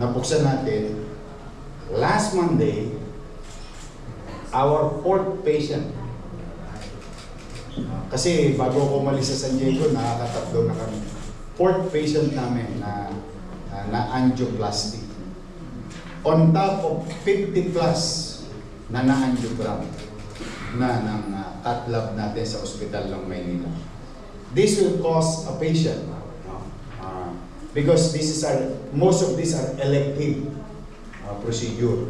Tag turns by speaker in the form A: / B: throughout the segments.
A: nabuksan natin, last Monday, our 4th patient. Kasi bago ako umalis sa San Diego, nakakatatlo na kami. 4th patient namin na angioplasty. On top of 50 plus na na-angiogram ng cath lab natin sa ospital ng Maynila. This will cost a patient, because most of these are elective procedure.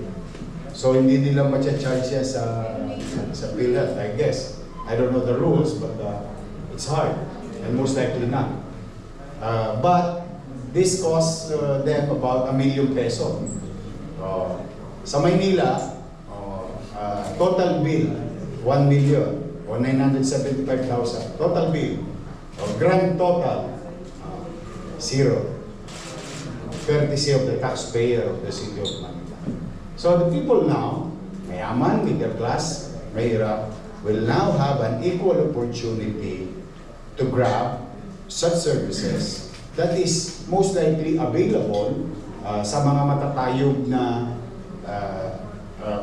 A: So hindi nila ma-charge siya sa PhilHealth, I guess. I don't know the rules, but it's hard, and most likely not. But this costs them about 1 million peso. Sa Maynila, total bill, 1 million or 975,000. Total bill. Grand total, 0. Courtesy of the taxpayer of the city of Manila. So the people now, mayaman, middle class, mahirap, will now have an equal opportunity to grab such services that is most likely available sa mga matatayog na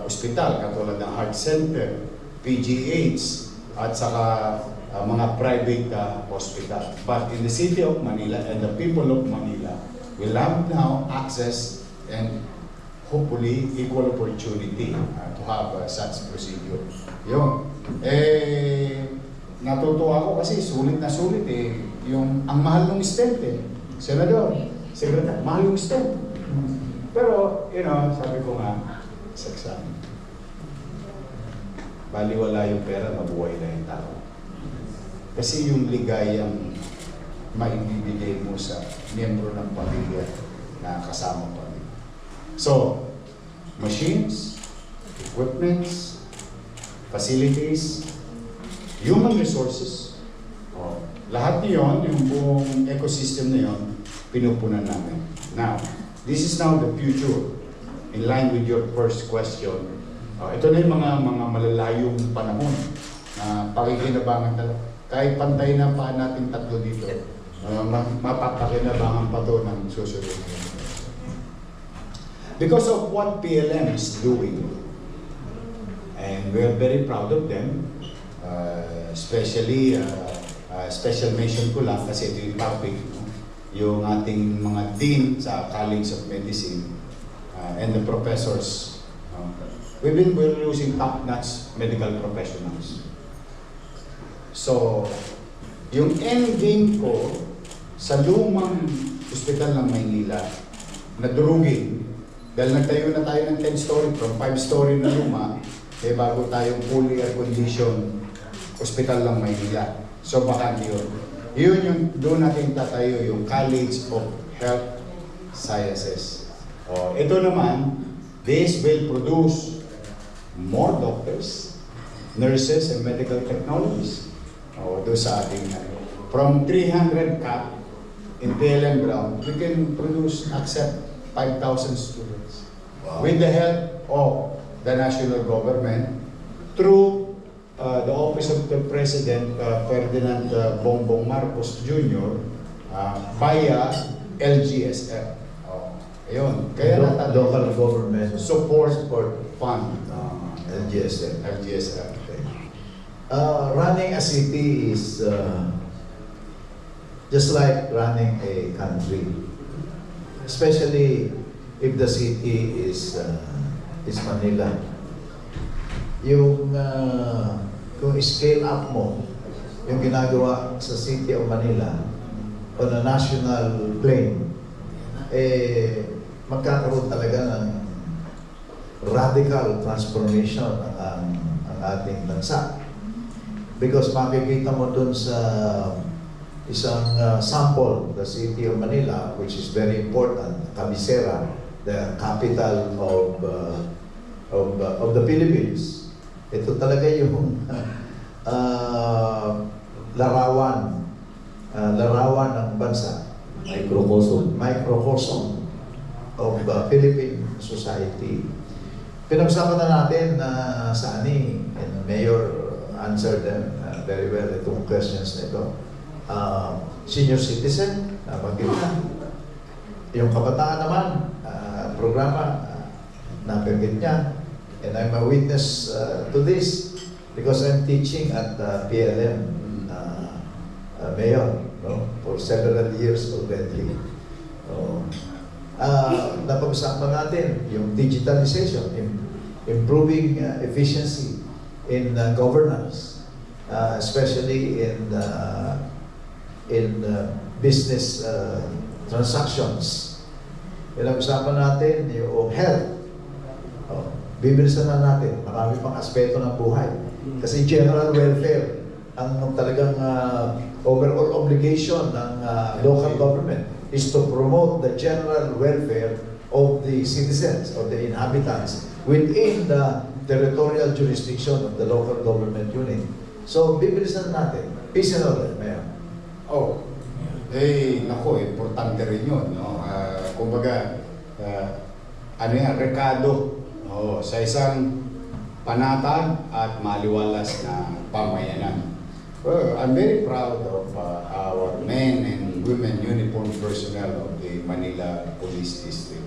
A: ospital, katulad ng Heart Center, PGH, at saka mga private hospital. But in the city of Manila and the people of Manila will have now access and hopefully equal opportunity to have such procedure. Yun. Natutuwa ako kasi sulit na sulit yung ang mahal ng stent Senador, Secretary, mahal yung stent. Pero, sabi ko nga, sa baliwala yung pera, mabuhay na yung tao. Kasi yung ligayang maibibigay mo sa miyembro ng pamilya na kasama pa rin. So, machines, equipments, facilities, human resources, lahat niyon, yung buong ecosystem na yon, pinupunan namin. Now, this is now the future. In line with your first question, ito na yung mga malalayong panahon na pakikinabangan talaga. Kahit pantay na pa natin tatlo dito, mapapakinabangan pa to ng susunod. Because of what PLM is doing, and we are very proud of them, especially, special mention ko lang kasi ito yung topic, yung ating mga dean sa College of Medicine and the professors. We're using top-notch medical professionals. So, yung end game ko sa lumang ospital ng Maynila, nadurugin, dahil nagtayo na tayo ng 10-story from 5-story na luma, bago tayong fully air-conditioned ospital ng Maynila. So, baka yun. Yun yung doon natin tatayo yung College of Health Sciences. Ito naman, this will produce more doctors, nurses, and medical technologists. Doon sa ating, from 300 cap in PLM ground, we can accept 5,000 students. Wow. With the help of the national government, through the Office of the President, Ferdinand Bongbong Marcos Jr., via LGSF. Ayun. Kaya
B: local government
A: support fund.
B: LGSF.
A: Okay.
B: Running a city is just like running a country, especially if the city is Manila. Yung kung scale up mo yung ginagawa sa City of Manila on a national plane, magkakaroon talaga ng radical transformation ang ating bansa. Because makikita mo dun sa isang sample, the City of Manila, which is very important, Cabecera, the capital of the Philippines. Ito talaga yung larawan ng bansa. Microcosm of Philippine society. Pinag-usapan na natin sa ani, and Mayor answered them very well itong questions nito. Senior citizen, nabanggit na. Yung kabataan naman, programa, nabanggit niya. And I'm a witness to this because I'm teaching at PLM, Mayor, no? For several years already. So, napag-usapan natin yung digitalization, improving efficiency in governance, especially in business transactions. Pinag-usapan natin yung health. Bibilisan na natin, marami pang aspeto ng buhay. Kasi general welfare ang talagang overall obligation ng local government is to promote the general welfare of the citizens, of the inhabitants within the territorial jurisdiction of the local government unit. So, bibilisan natin. Peace and order, Mayor.
A: Oh, nako, importante rin yun, no? Kumbaga, ano yan, rekado sa isang panatag at maliwalas na pamayanan. Well, I'm very proud of our men and women uniformed personnel of the Manila Police District.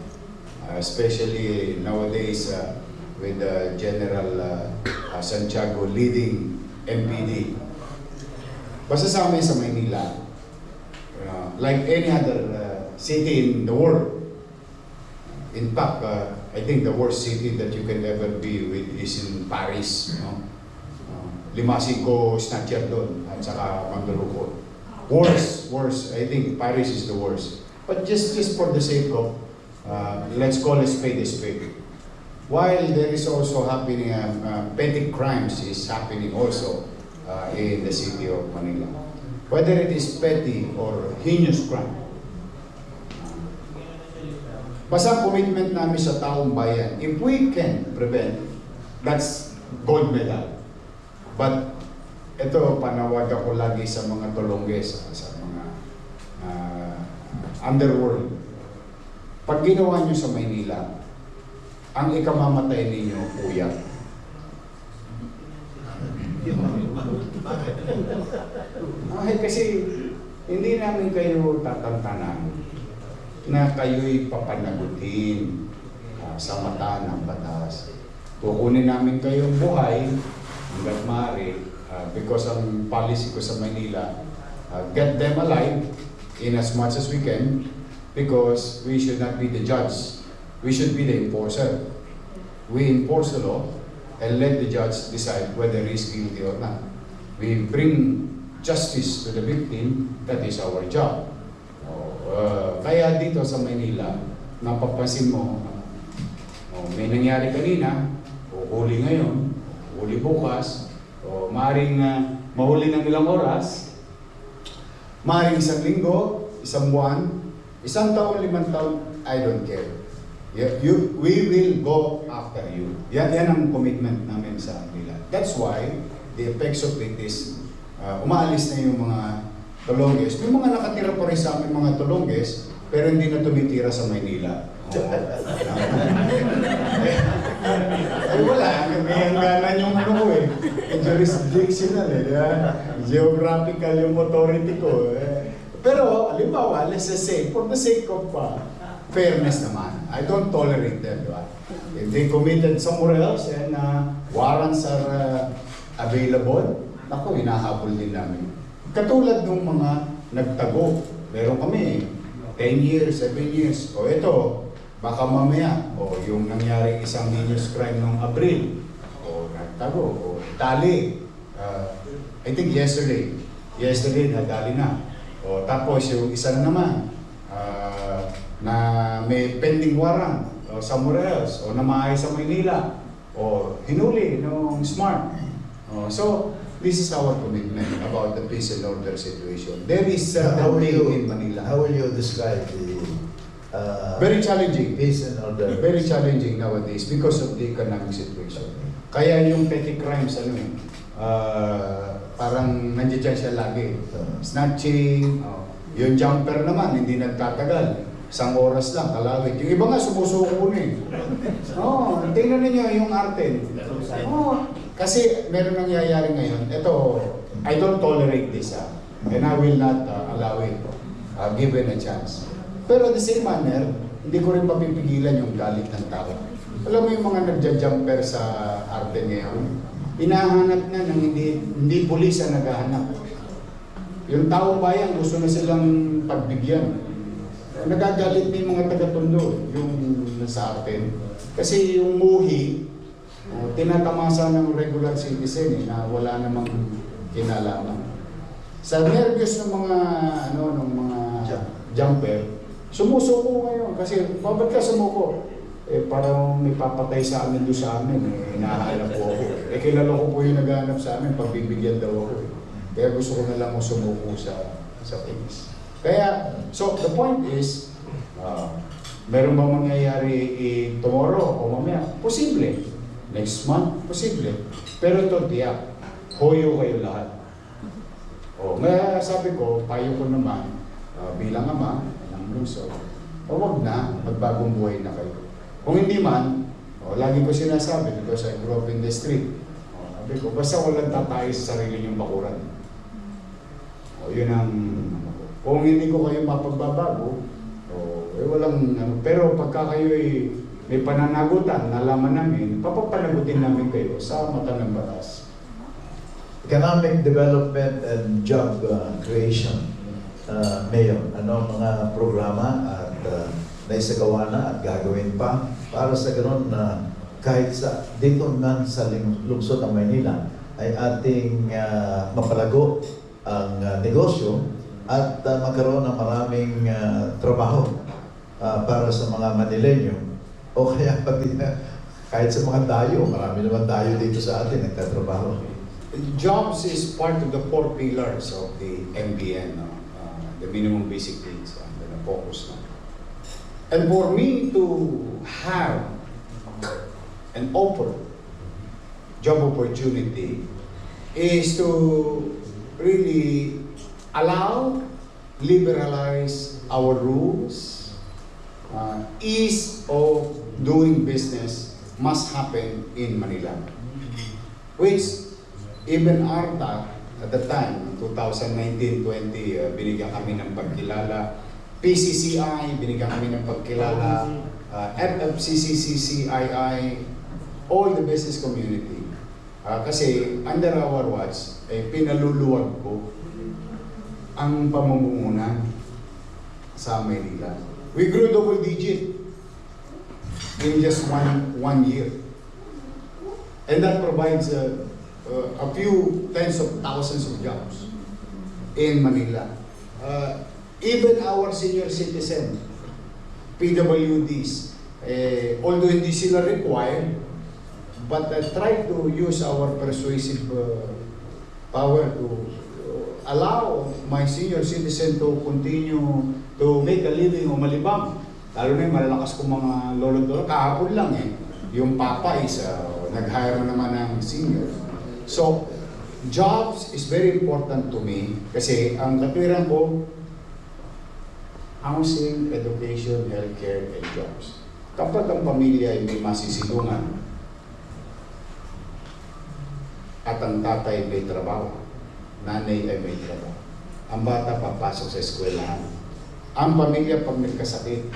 A: Especially nowadays with General Santiago leading MPD. Basta sa amin sa Manila, like any other city in the world, in fact, I think the worst city that you can ever be with is in Paris. No? 5-5 snatcher doon at saka Mandaluyong. Worse. I think Paris is the worst. But just for the sake of, let's call a spade a spade. While there is also happening, petty crimes is happening also in the city of Manila. Whether it is petty or heinous crime. Basta commitment namin sa taong bayan, if we can prevent, that's gold medal. But ito, panawag ako lagi sa mga tulongges, sa mga underworld. Pag ginawa nyo sa Maynila, ang ikamamatay ninyo, kuya. Kasi hindi namin kayo tatantanan na kayo'y papanagutin sa mata ng batas. Kukunin namin kayong buhay hanggat maaari because ang policy ko sa Manila, get them alive in as much as we can because we should not be the judge. We should be the enforcer. We enforce the law and let the judge decide whether he is guilty or not. We bring justice to the victim, that is our job. Kaya dito sa Manila, napapansin mo, may nangyari kanina, o huli ngayon, huli bukas, o maaaring mahuli ng ilang oras, maaaring 1 linggo, 1 buwan, 1 taon, 5 taon, I don't care. We will go after you. Yan ang commitment namin sa Manila. That's why the effects of it is umaalis na yung mga tulongges. Yung mga nakatira pa rin sa amin mga tulongges, pero hindi na tumitira sa Maynila. Ay wala, may hangganan yung ano ko eh. Jurisdictional eh. Geographical yung authority ko eh. Pero, halimbawa, let's just say, for the sake of fairness naman, I don't tolerate them, di ba? If they committed somewhere else and warrants are available, naku, hinahabol din namin. Katulad ng mga nagtago, meron kami 10 years, 7 years, o ito, baka mamaya, o yung nangyari isang heinous crime noong Abril, o nagtago, o tali, I think yesterday nadali na. O tapos yung isa na naman, na may pending warrant, o somewhere else, o namahay sa Maynila, o hinuli nung Smart. So, this is our commitment about the peace and order situation. There is certainty in Manila.
B: How will you describe the
A: very challenging.
B: peace and order?
A: Very challenging nowadays because of the economic situation. Kaya yung petty crimes, parang nandiyan siya lagi. Snatching, yung jumper naman, hindi nagtatagal. 1 oras lang, kalawit. Yung iba nga, sumusuko na eh. Tingnan ninyo yung arte. Kasi meron nangyayari ngayon. Ito, I don't tolerate this. And I will not allow it, given a chance. Pero at the same manner, hindi ko rin mapipigilan yung galit ng tao. Alam mo yung mga nagja-jumper sa arte ngayon, hinahanap na ng hindi pulis ang naghahanap. Yung taong bayan gusto na silang pagbigyan. Nagagalit na yung mga taga-Tondo, yung sa atin. Kasi yung muhi, tinatamasa ng regular citizen na wala namang kinalaman. Sa nervyos ng mga ng mga jumper, sumusuko ngayon kasi bakit ka sumuko? Parang may papatay sa amin doon sa amin, hinahanap po ako. Kilala ko po yung naghahanap sa amin, pagbibigyan daw ako. Kaya gusto ko na lang sumuko sa police. Kaya, so the point is, meron bang mangyayari tomorrow o mamaya? Posible. Next month, posible. Pero ito, tiyak, hoyo kayo lahat. Kaya sabi ko, payo ko naman, bilang ama ng lungsod, huwag na, magbagong buhay na kayo. Kung hindi man, lagi ko sinasabi, because I grew up in the street, sabi ko, basta walang tatayo sa sarili niyong bakuran. Yun ang, kung hindi ko kayo mapagbabago, walang, pero pagka kayo may pananagutan, nalaman namin, papapanagutin namin kayo sa mata ng batas.
B: Economic development and job creation. Mayor, ano mga programa at naisagawa na at gagawin pa para sa ganoon na kahit sa dito man sa lungsod ng Maynila ay ating mapalago ang negosyo at magkaroon ng maraming trabaho para sa mga Manileño o kaya pati kahit sa mga dayo, marami naman dayo dito sa atin nagtatrabaho.
A: Jobs is part of the 4 pillars of the MBN, the minimum basic needs, the focus na. And for me to have an offer job opportunity is to really allow, liberalize our rules. Ease of doing business must happen in Manila, which even ARTA, at the time, 2019-20, binigyan kami ng pagkilala. PCCI, binigyan kami ng pagkilala. FFCCCCII, all the business community. Kasi under our watch, pinaluluwag ko ang pamumuhunan sa Maynila. We grew double digit in just one year. And that provides a few tens of thousands of jobs in Manila. Even our senior citizen, PWDs, although hindi sila required, but try to use our persuasive power to allow my senior citizen to continue to make a living o malibang. Lalo na yung malalakas kong mga lolo-lolo, kahapon lang yung papa is nag-hire naman ng senior. So, jobs is very important to me kasi ang katwiran ko, housing, education, healthcare, and jobs. Kapag ang pamilya ay may masisilungan at ang tatay may trabaho, nanay ay may trabaho, ang bata papasok sa eskwelahan, ang pamilya pag nagkasakit,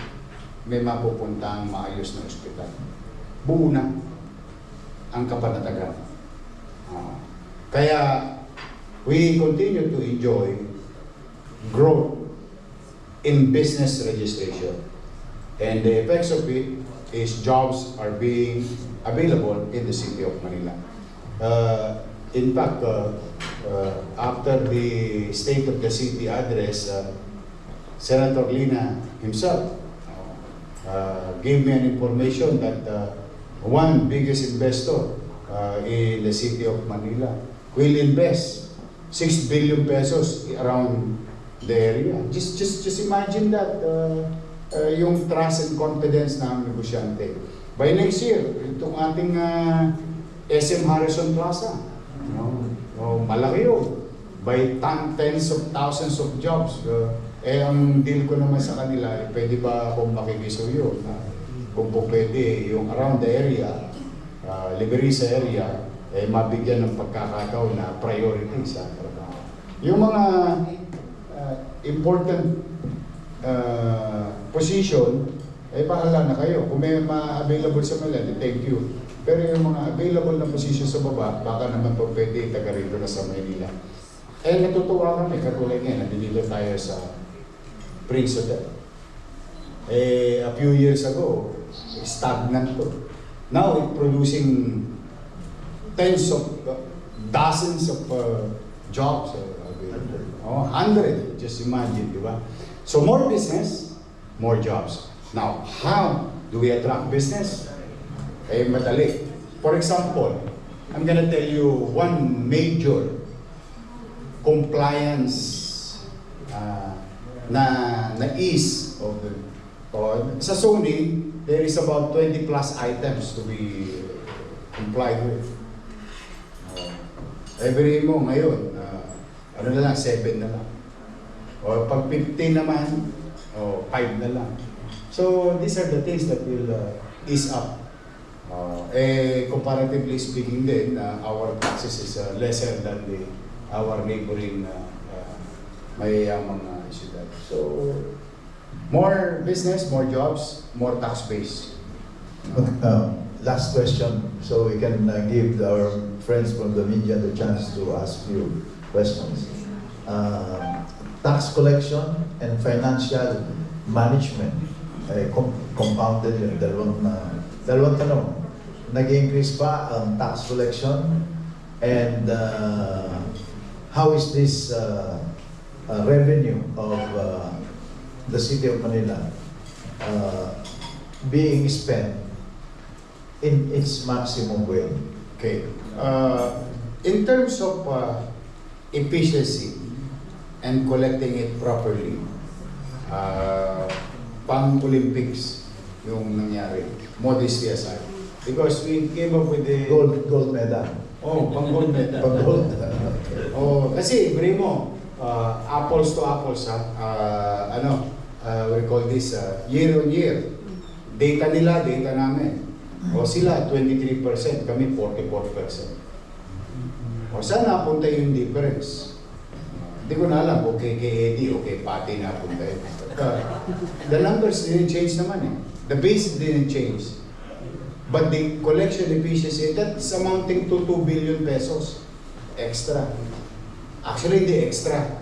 A: may mapupuntang maayos na ospital. Buo na ang kapanatagan. Kaya we continue to enjoy growth in business registration. And the effects of it is jobs are being available in the city of Manila. In fact, after the State of the City address, Senator Lina himself gave me an information that one biggest investor in the city of Manila will invest 6 billion pesos around the area. Just imagine that yung trust and confidence ng negosyante. By next year, itong ating SM Harrison Plaza, malaki yun. By tens of thousands of jobs. Ang deal ko naman sa kanila, pwede ba akong makikisuyo? Kung po pwede, yung around the area, Liberisa area, mabigyan ng pagkakataon na priority sa trabaho. Yung mga important position, eh bahala na kayo. Kung may ma-available sa Manila, thank you. Pero yung mga available na position sa baba, baka naman po pwede taga rito na sa Manila. Eh natutuwa kami, katulad ngayon, nandito tayo sa Prince Hotel. Eh, a few years ago, stagnant to. Now, it's producing tens of, dozens of jobs. Oh, 100, just imagine, di ba? So more business, more jobs. Now, how do we attract business? Eh, madali. For example, I'm gonna tell you one major compliance na ease of the sa Sony, there is about 20 plus items to be complied with. Every mo ngayon, ano na lang, 7 na lang. O pag 15 naman, 5 na lang. So these are the things that will ease up. Comparatively speaking din, our taxes is lesser than our neighboring mayayamang syudad. So more business, more jobs, more tax base.
B: Last question, so we can give our friends from the media the chance to ask you questions. Tax collection and financial management, compounded yung dalawang tanong. Nag-increase ba ang tax collection? And how is this revenue of the City of Manila being spent in its maximum way?
A: Okay. In terms of efficiency and collecting it properly, pang-Olympics yung nangyari, modesty aside. Because we came up with the...
B: Gold medal.
A: Pang-gold medal.
B: Pang-gold.
A: Kasi, beri mo, apples to apples, we call this year on year. Data nila, data namin. Sila 23%, kami 44%. Saan napunta yung difference? Hindi ko na alam kung kay Eddie o kay Patty napunta yun. The numbers didn't change naman eh. The base didn't change. But the collection efficiency, that's amounting to 2 billion pesos extra. Actually, hindi extra.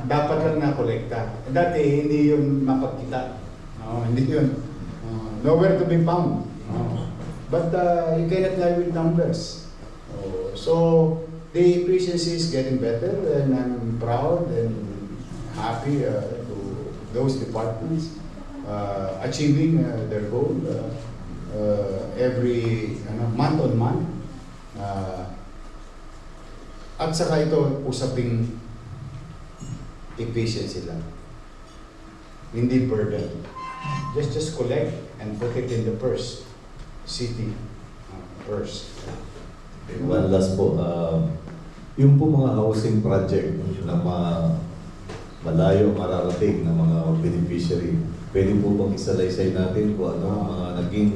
A: Dapat lang na-kolekta. Dati, hindi yun mapagkita. Hindi yun. Nowhere to be found. But you cannot lie with numbers. So, the efficiency is getting better and I'm proud and happy to those departments achieving their goal every month on month. At saka ito, usaping efficiency lang. Hindi burden. Just collect and put it in the purse. City purse.
C: One last po, yung po mga housing project na malayo mararating ng mga beneficiary, pwede po bang isalaysay natin kung ano mga naging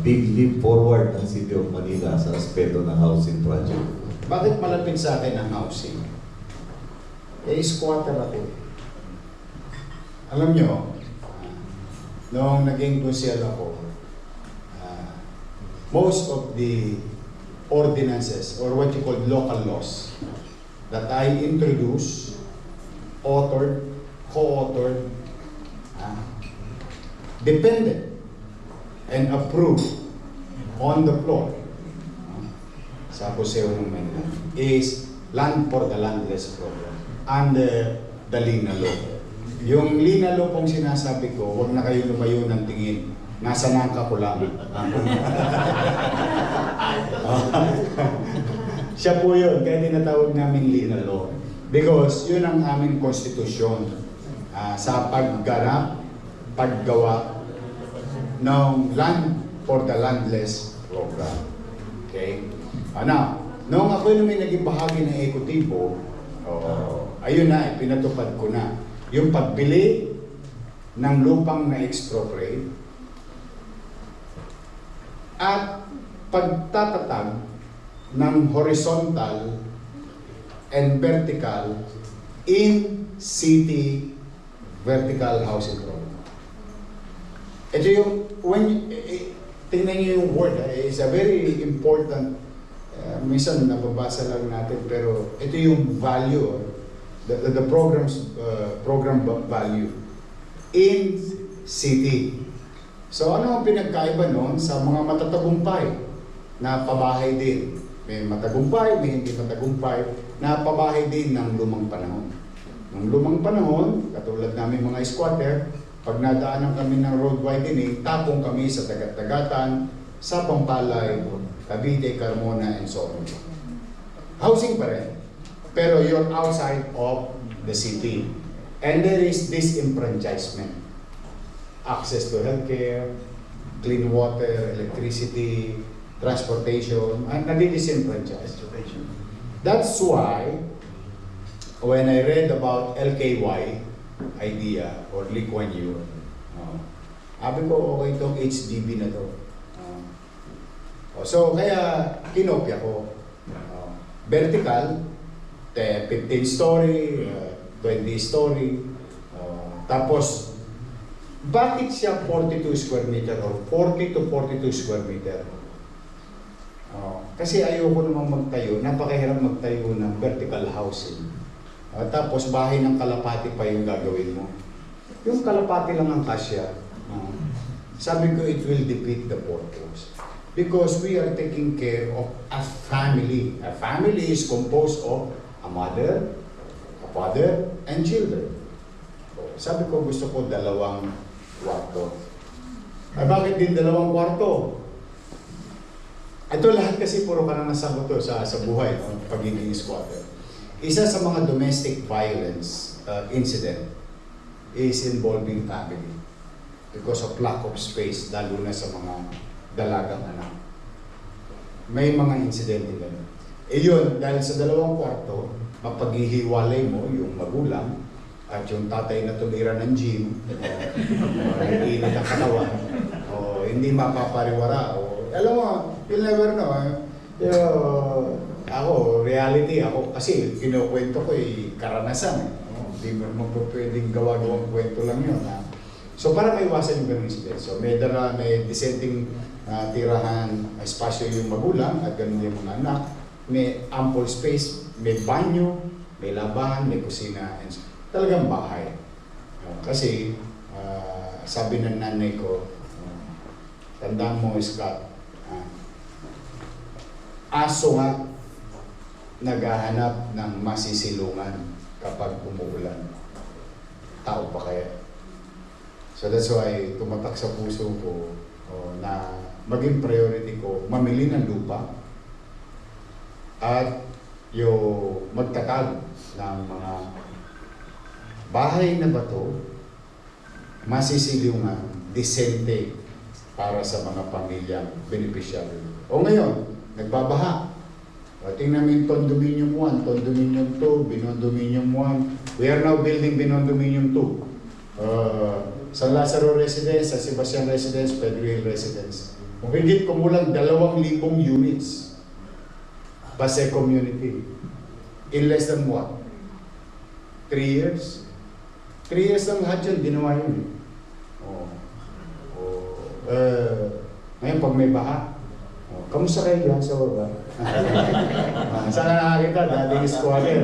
C: big leap forward ng City of Manila sa aspeto ng housing project?
A: Bakit malapit sa akin ang housing? Squatter ako. Alam nyo, noong naging consul ako, most of the ordinances or what you call local laws that I introduced, authored, co-authored, depended and approved on the floor sa Museo ng Manila is Land for the Landless program under the Lina Law. Yung Lina Law pong sinasabi ko, huwag na kayo lumayo ng tingin. Nasa nangka ko lang. Siya po yun, kaya tinatawag namin Lina Law. Because yun ang aming konstitusyon sa paggawa ng Land for the Landless program. Okay? Now, noong ako yung may naging bahagi ng ekotipo, ayun na, pinatupad ko na. Yung pagbili ng lupang na expropriate at pagtatatag ng horizontal and vertical in city vertical housing program. Ito yung, tingnan niyo yung word, it's a very important, minsan nababasa lang natin, pero ito yung value, the program value in city. So ano ang pinagkaiba noon sa mga matatagumpay na pabahay din? May matagumpay, may hindi matagumpay, na pabahay din ng lumang panahon. Ng lumang panahon, katulad namin mga squatter, pag nadaanan kami ng road widening, tapong kami sa Tagat-Tagatan, sa Pampalay, Cavite, Carmona, and so on. Housing pa rin. Pero you're outside of the city. And there is disenfranchisement. Access to healthcare, clean water, electricity, transportation, and nadi-disenfranchise. That's why, when I read about LKY idea or Lee Kuan Yew, sabi ko, okay itong HDB na to. So, kaya kinopya ko. Vertical, 15-story, 20-story. Tapos, bakit siya 42 square meter or 40 to 42 square meter? Kasi ayoko namang magtayo, napakahirap magtayo ng vertical housing. Tapos bahay ng kalapati pa yung gagawin mo. Yung kalapati lang ang kasya. Sabi ko, it will defeat the purpose. Because we are taking care of a family. A family is composed of a mother, a father, and children. Sabi ko, gusto ko 2 kwarto. Ay, bakit din 2 kwarto? Ito lahat kasi puro karanasan ko to sa buhay, no? Pagiging squatter. Isa sa mga domestic violence incident is involving family because of lack of space, lalo na sa mga dalagang anak. May mga incident din. Yun, dahil sa 2 kwarto, mapaghihiwalay mo yung magulang at yung tatay na tumira ng gym, nag-iinit ang katawan, o hindi mapapariwara, o alam mo, you'll never know. Ako, reality, ako kasi kinukwento ko karanasan. Hindi mo pwedeng gawa-gawang kwento lang yun. So para maiwasan yung ganung incident. So may dissenting tirahan, espasyo yung magulang at ganun yung mga anak. May ample space, may banyo, may labahan, may kusina, and talagang bahay. Kasi sabi ng nanay ko, tandaan mo, Scott, aso nga naghahanap ng masisilungan kapag umuulan. Tao pa kaya? So that's why tumatak sa puso ko na maging priority ko mamili ng lupa at yung magtatag ng mga bahay na bato, masisilungan, disente para sa mga pamilyang beneficiary. O ngayon, nagbabaha. Tingnan mo yung Condominium 1, Condominium 2, Binondominium 1. We are now building Binondominium 2. San Lazaro Residence, San Sebastian Residence, Pedro Hill Residence. Kung higit kumulang 2,000 units. Base community. In less than what? 3 years? 3 years lang lahat yun, ginawa yun. Ngayon, pag may baha, kamusta kayo dyan sa baba? Sana nakakita, dating squatter.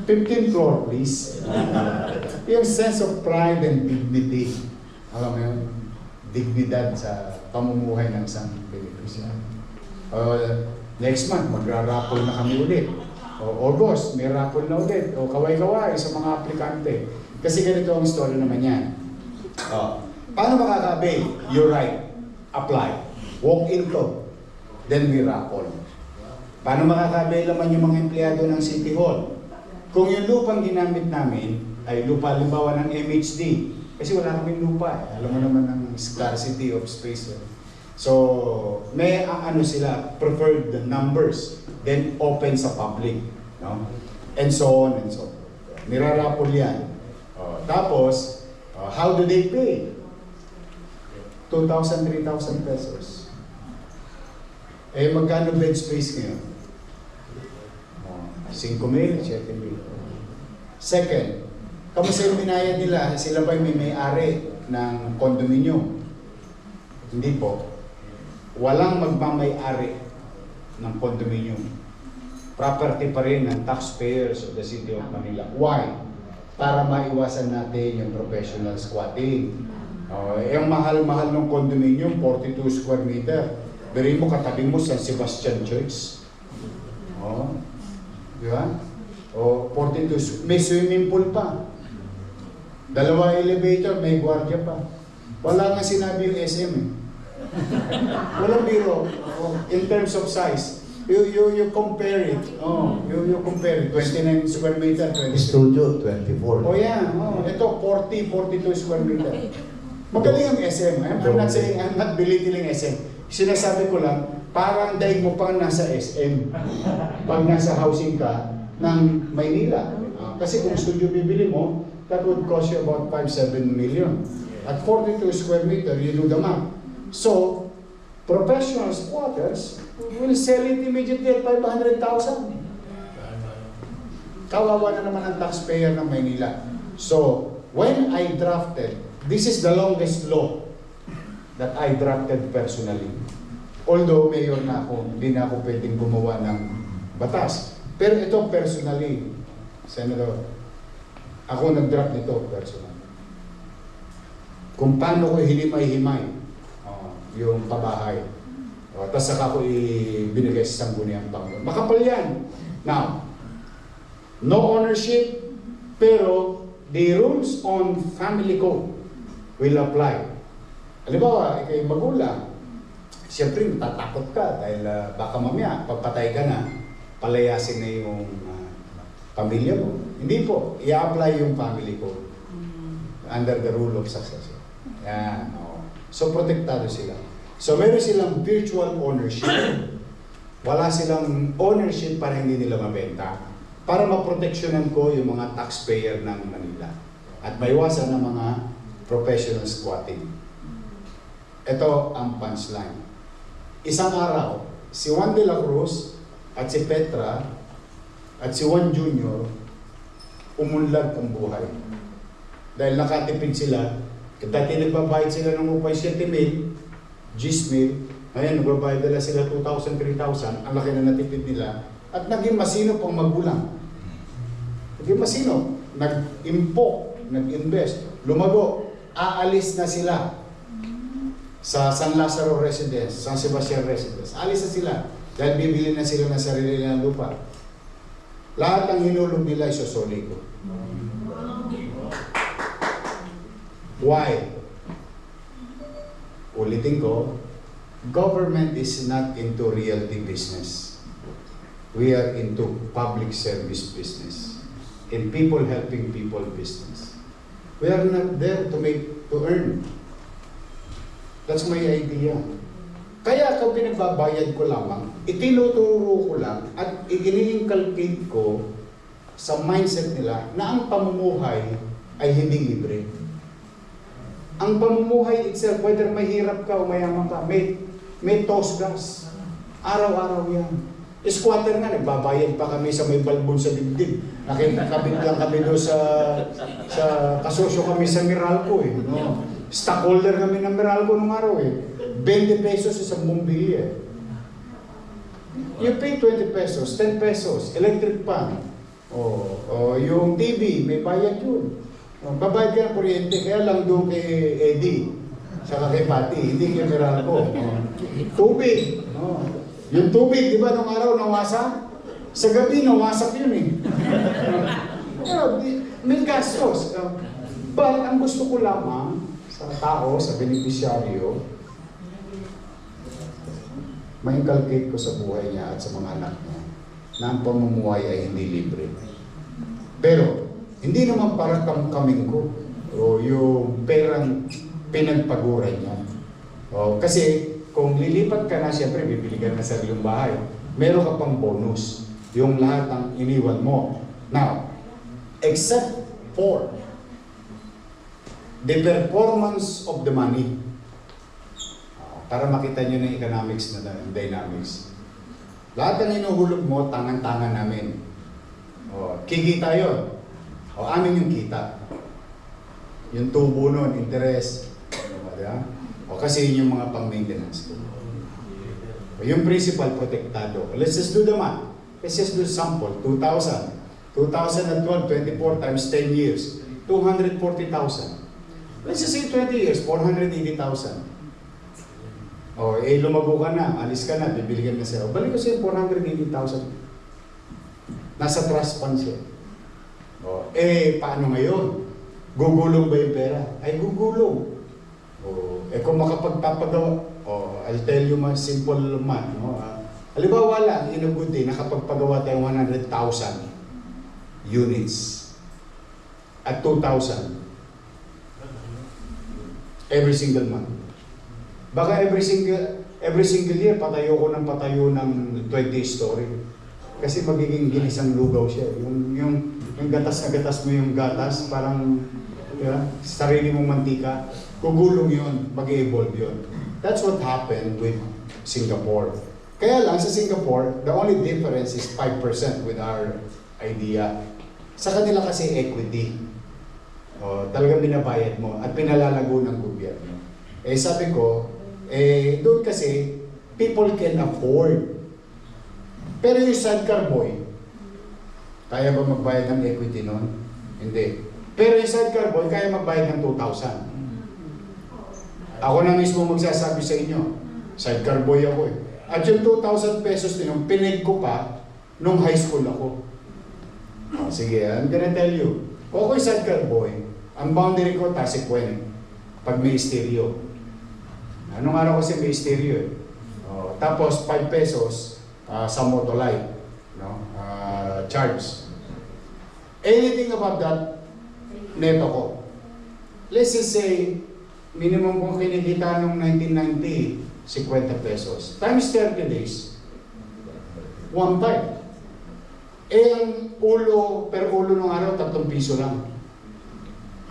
A: 15th floor, please. Yung sense of pride and dignity. Alam mo yun, dignidad sa pamumuhay ng isang beneficiary. Next month, magra-raffle na kami ulit. August, may raffle na ulit. Kaway-kaway sa mga aplikante. Kasi ganito ang story naman yan. Paano makaka-avail? You're right. Apply. Walk into. Then we raffle. Paano makaka-avail naman yung mga empleyado ng City Hall? Kung yung lupang ginamit namin ay lupa limbawa ng MHD, kasi wala kaming lupa. Alam mo naman ang scarcity of space. So, may sila, preferred numbers, then open sa public. No? And so on and so on. Nirarapol yan. Tapos, how do they pay? 2,000, 3,000 pesos. Magkano bed space ngayon? 5,000, 7,000. Second, Kamusta yung binayad nila? Sila ba yung may-ari ng condominium? Hindi po. Walang magmamay-ari ng condominium. Property pa rin ng taxpayers of the City of Manila. Why? Para maiwasan natin yung professional squatting. Yung mahal-mahal ng condominium, 42 square meter. Beri mo, katabi mo San Sebastian Church. Di ba? 42, may swimming pool pa. 2 elevator, may gwardiya pa. Wala nga sinabi yung SM eh. Walang biro. In terms of size. You compare it. You compare it. 29 square meter, 20.
B: Studio, 24.
A: Yan. Ito, 42 square meter. Magaling ang SM. I'm not belittling SM. Sinasabi ko lang, parang daig mo pang nasa SM. Pag nasa housing ka ng Maynila. Kasi kung studio bibili mo, that would cost you about 5-7 million. At 42 square meter, you do the math. So, professional squatters will sell it immediately at 500,000. Kawawa na naman ang taxpayer ng Maynila. So, when I drafted, this is the longest law that I drafted personally. Although mayor na ako, hindi na ako pwedeng gumawa ng batas. Pero ito personally, Senator, ako nag-draft nito personally. Kung paano ko hinimay-himay yung pabahay. Tapos saka ko ibinigay sa Sangguniang Pangulo. Makapal yan. Now, no ownership, pero the rules on family code will apply. Halimbawa, ikay magulang, siyempre tatakot ka dahil baka mamaya, pagpatay ka na, palayasin na yung pamilya mo. Hindi po, i-apply yung family code under the rule of succession. Yan. So, protektado sila. So, meron silang virtual ownership. Wala silang ownership para hindi nila mabenta. Para maproteksyonan ko yung mga taxpayer ng Manila. At maiwasan ng mga professional squatting. Ito ang punchline. Isang araw, si Juan de la Cruz at si Petra at si Juan Jr. umunlad ang buhay. Dahil nakatipid sila, dati nagbabayad sila ng upay 7,000, 10,000, ngayon nagbabayad nila sila 2,000, 3,000, ang laki na natipid nila, at naging masino pang magulang. Naging masino, nag-impok, nag-invest, lumago, aalis na sila sa San Lazaro Residence, San Sebastian Residence. Alis na sila dahil bibili na sila ng sarili ng lupa. Lahat ng hinulog nila ay sosoli ko. Why? Ulitin ko, government is not into realty business. We are into public service business and people helping people business. We are not there to earn. That's my idea. Kaya kung pinagbabayad ko lamang, itinuturo ko lang at i-inculcate ko sa mindset nila na ang pamumuhay ay hindi libre. Ang pamumuhay itself, whether mahirap ka o mayaman ka, may toast gas. Araw-araw yan. Squatter nga, nagbabayad pa kami sa may balbon sa dibdib. Nakikabit lang kami doon sa kasosyo kami sa Meralco eh. No? Stockholder kami ng Meralco nung araw eh. 20 pesos isang bumili eh. You pay 20 pesos, 10 pesos, electric pan. Yung TV, may bayad yun. Babayad ka ng kuryente, kaya lang doon kay Eddie, saka kay Pati, hindi kay Meralco. Tubig. Yung tubig, di ba nung araw nawasa? Sa gabi nawasak yun eh. May gastos. But ang gusto ko lamang sa tao, sa beneficiaryo, ma-inculcate ko sa buhay niya at sa mga anak niya na ang pamumuhay ay hindi libre. Pero, hindi naman para kaming ko o yung perang pinagpaguran niya. Kasi kung lilipat ka na, siyempre bibili ka na sa sariling bahay. Meron ka pang bonus. Yung lahat ng iniwan mo. Now, except for the performance of the money. Para makita nyo ng economics na dynamics. Lahat ng inuhulog mo, tangan-tangan namin. Kikita yun. O amin yung kita. Yung tubo nun, interest. Diba? O kasi yun yung mga pang-maintenance ko. O yung principal protektado. Let's just do the math. Let's just do sample. 2,000. 2012, 24 times 10 years. 240,000. Let's just say 20 years, 480,000. O, lumago ka na, alis ka na, bibili ka na sa'yo. Balik ko sa'yo, 480,000. Nasa trust fund siya. O, paano ngayon? Gugulong ba yung pera? Ay, gugulong. O, kung makapagpapagawa, I'll tell you my simple man. No? Halimbawa lang, in a good day, nakapagpagawa tayo 100,000 units at 2,000 every single month. Baka every single year, patayo ko ng 20 story. Kasi magiging ginisang lugaw siya. Yung gatas na gatas mo yung gatas, parang sarili mong mantika, gugulong yun, mag-evolve yun. That's what happened with Singapore. Kaya lang sa Singapore, the only difference is 5% with our idea. Sa kanila kasi equity. Talagang binabayad mo at pinalalago ng gobyerno. Sabi ko, doon kasi, people can afford. Pero yung sidecar boy, kaya ba magbayad ng equity noon? Hindi. Pero yung sidecar boy, kaya magbayad ng 2,000. Ako na mismo magsasabi sa inyo, sidecar boy ako eh. At yung 2,000 pesos din, yung pineg ko pa, nung high school ako. Sige, I'm gonna tell you. Kung ako'y sidecar boy, ang boundary ko, Tasikwen, pag may stereo. Anong araw kasi may stereo eh. Tapos 5 pesos sa Motolite, no? Charge. Anything above that, neto ko. Let's just say, minimum kong kinikita nung 1990, 50 pesos. Times 30 days, 1/5. Ang ulo, per ulo ng araw, 3 piso lang.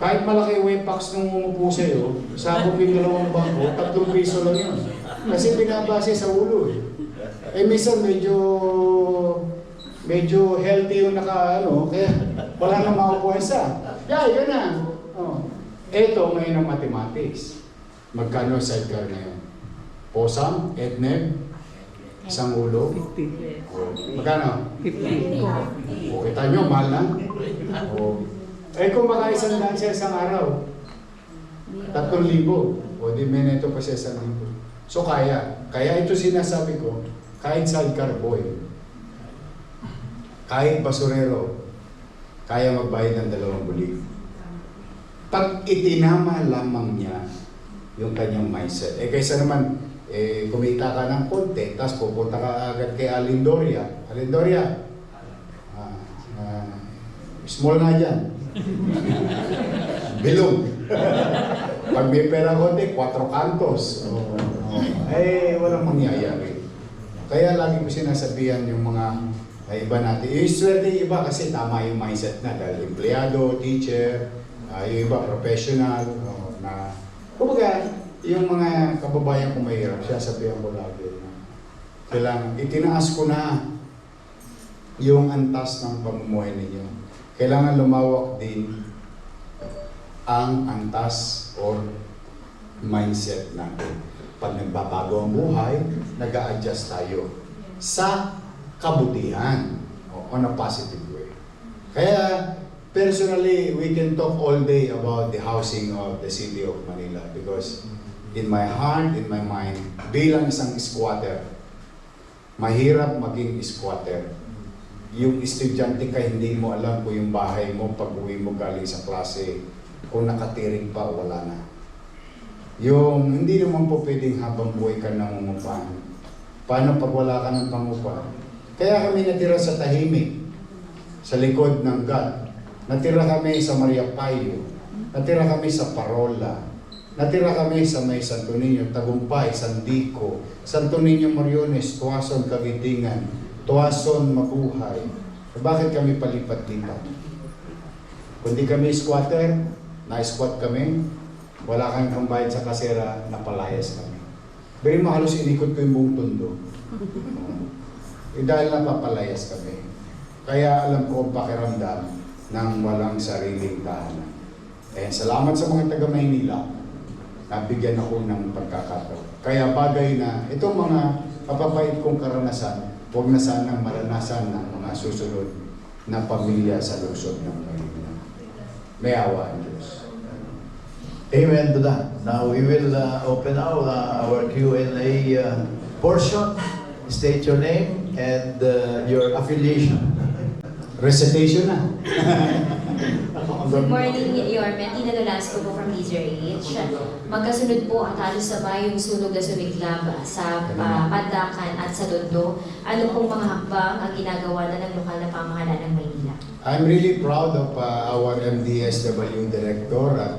A: Kahit malaki Wepax nung umupo sa'yo, sabog yung 2 bangko, 3 piso lang yun. Kasi binabase sa ulo eh. Minsan medyo healthy yung kaya wala nang makukuha isa. Yun na. Ito ngayon ang mathematics. Magkano sidecar ngayon? Posam, Edneb, isang ulo.
D: 50.
A: Magkano?
D: 50.
A: Kita nyo, mahal na. Kung baka 100 siya isang araw, 3,000. Di may neto pa siya 1,000. So kaya ito sinasabi ko, kahit sidecar boy, kahit basurero, kaya magbayad ng 2,000. Pag itinama lamang niya yung kanyang mindset. Kaysa naman, kumita ka ng konti, tapos pupunta ka agad kay Alindoria. Alindoria, small na dyan. Bilog. Pag may pera konti, 4 kantos. Walang mangyayari. Kaya lagi ko sinasabihan yung mga iba natin. Yung swerte yung iba kasi tama yung mindset na dahil empleyado, teacher, yung iba professional, na kumbaga, yung mga kababayan ko mahirap, siya sabihan ko lagi na kailangan, itinaas ko na yung antas ng pamumuhay ninyo. Kailangan lumawak din ang antas or mindset natin. Pag nagbabago ang buhay, nag-a-adjust tayo sa kabutihan on a positive way. Kaya, personally, we can talk all day about the housing of the city of Manila because in my heart, in my mind, bilang isang squatter, mahirap maging squatter. Yung estudyante ka, hindi mo alam kung yung bahay mo, pag-uwi mo galing sa klase, kung nakatiring pa o wala na. Yung hindi naman po pwedeng habang buhay ka nangungupahan. Paano pag wala ka ng pangupahan? Kaya kami natira sa tahimik, sa likod ng God. Natira kami sa Maria Payo. Natira kami sa Parola. Natira kami sa may Santo Niño, Tagumpay, Sandico, Santo Niño Moriones, Tuason, Kagitingan, Tuason, Mabuhay. Bakit kami palipat-lipat? Kundi kami squatter, na-squat kami, wala kang kambayad sa kasera, napalayas kami. Pero halos inikot ko yung buong tundo. Dahil napapalayas kami. Kaya alam ko ang pakiramdam ng walang sariling tahanan. And salamat sa mga taga Maynila, nabigyan ako ng pagkakataon. Kaya bagay na itong mga papapait kong karanasan, huwag na sanang maranasan ng mga susunod na pamilya sa lungsod ng Maynila. May awa ang Diyos.
B: Amen to that. Now we will open our Q&A portion. State your name and your affiliation.
A: Recitation na.
D: Good morning, Yorme. Tina Nolasco po from DZRH. Magkasunod po at halos sabay yung sunog na sumiklab sa Pandakan at sa Tondo. Ano pong mga hakbang ang ginagawa na ng lokal na pamahalaan ng Maynila?
A: I'm really proud of our MDSW Director at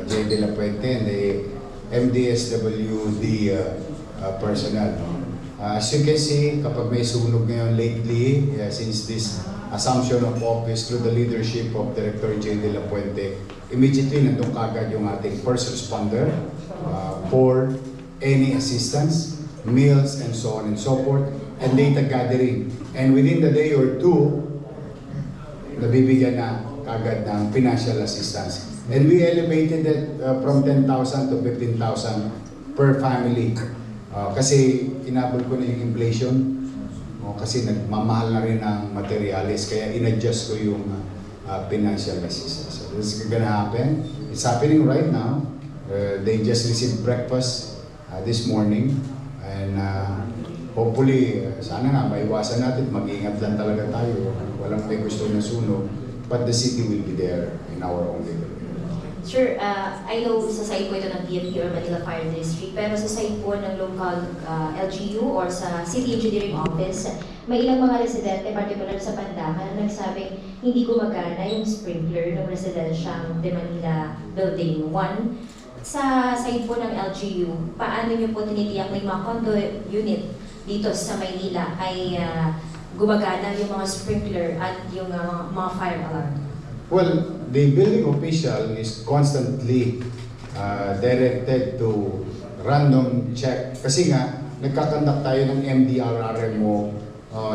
A: J. De La Puente and the MDSWD personnel. As you can see, kapag may sunog ngayon lately, since this assumption of office through the leadership of Director J. De La Puente, immediately nandun kagad yung ating first responder for any assistance, meals, and so on and so forth, and data gathering. And within the day or two, nabibigyan na kagad ng financial assistance. And we elevated it from 10,000 to 15,000 per family. Kasi inabot ko na yung inflation. Kasi nagmamahal na rin ang materials, kaya in-adjust ko yung financial assistance. So this is gonna happen. It's happening right now. They just received breakfast this morning. And hopefully, sana nga, maiwasan natin, mag-iingat lang talaga tayo. Walang may gusto na sunog. But the city will be there in our own little way.
D: Sure, I know sa side po ito ng PNP or Manila Fire District, pero sa side po ng local LGU or sa City Engineering Office, may ilang mga residente, particular sa Pandakan, na nagsabing hindi gumagana yung sprinkler ng residential de Manila Building 1. Sa side po ng LGU, paano nyo po tinitiyak na yung mga condo unit dito sa Maynila ay gumagana yung mga sprinkler at yung mga fire alarm?
A: Well, the building official is constantly directed to random check. Kasi nga, nagkakandak tayo ng MDRRMO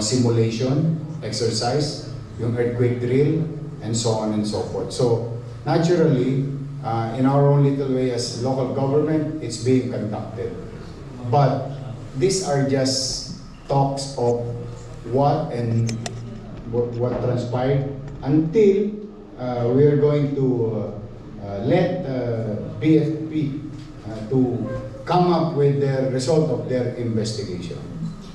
A: simulation, exercise, yung earthquake drill, and so on and so forth. So, naturally, in our own little way as local government, it's being conducted. But these are just talks of what transpired until we are going to let BFP to come up with the result of their investigation.